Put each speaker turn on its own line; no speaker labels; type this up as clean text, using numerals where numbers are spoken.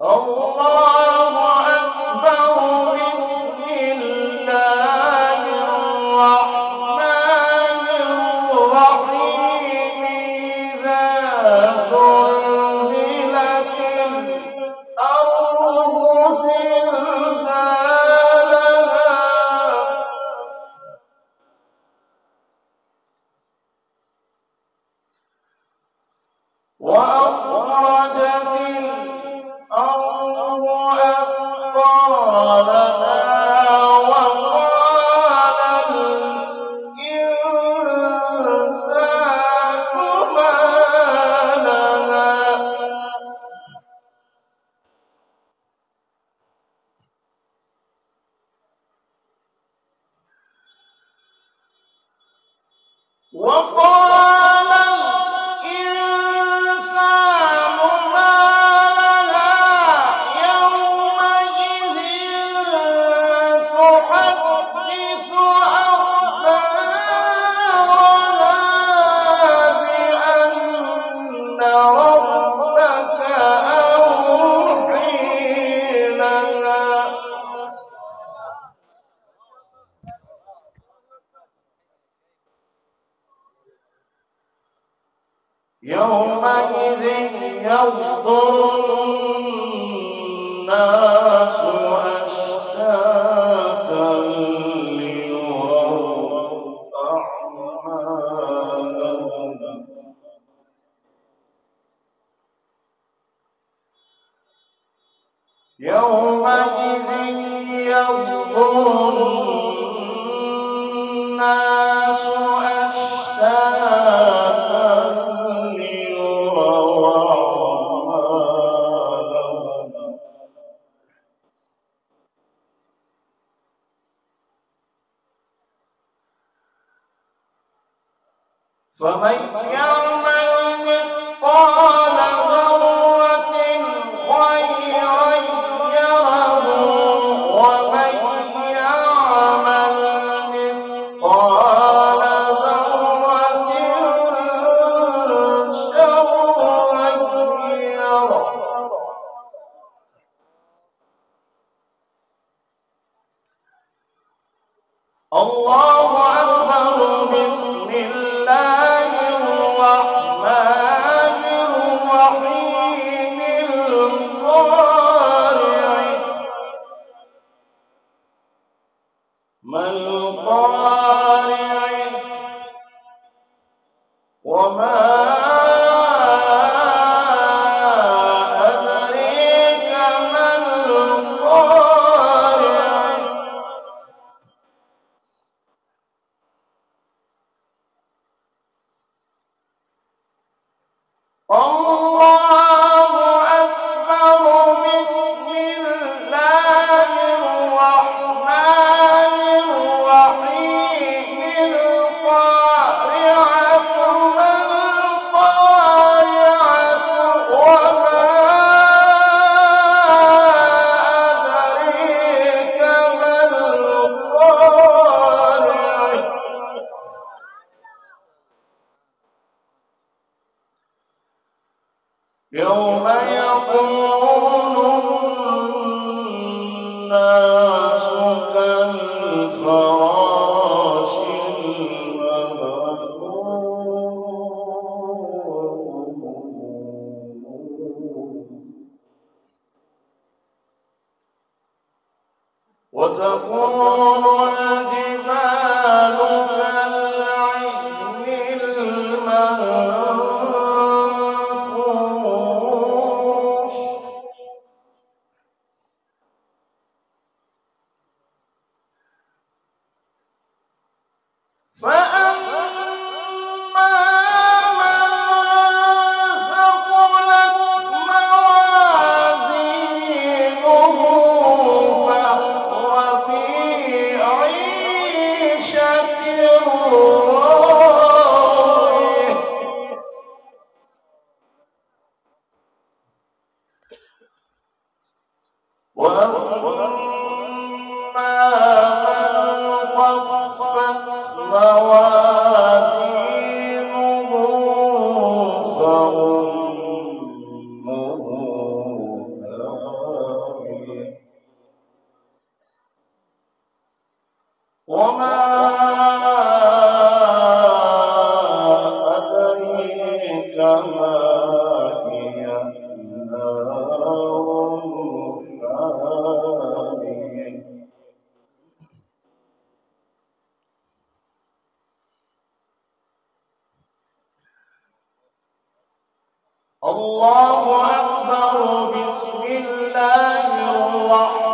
الله أكبر. بسم الله الرحمن الرحيم. إذا زلزلت الأرض زلزالها وأخرجت الأرض أثقالها وقال الإنسان ما لها وقال الإنسان ما لها يومئذ تحدث أخبارها بأن ربك أوحي لها يومئذ يصدر الناس أشتاتا ليروا أعمالهم يومئذ يصدر الناس أشتاتا فمن يعمل مثقال ذرة خيرا يره ومن يعمل مثقال ذرة شرا يره الله أكبر. بسم الله الرحمن الرحيم. القارعة ما القارعة وما أدريك ما القارعة الله أكبر. بسم الله الرحمن الرحيم. القارعة ما القارعة وما أدريك ما القارعة يوم يكون الناس كالفراش المبثوث وتكون الجبال كالعهن المنفوش فأما من ثقلت موازينه فهو في إنما هي نار حامية. الله أكبر. بسم الله الرحمن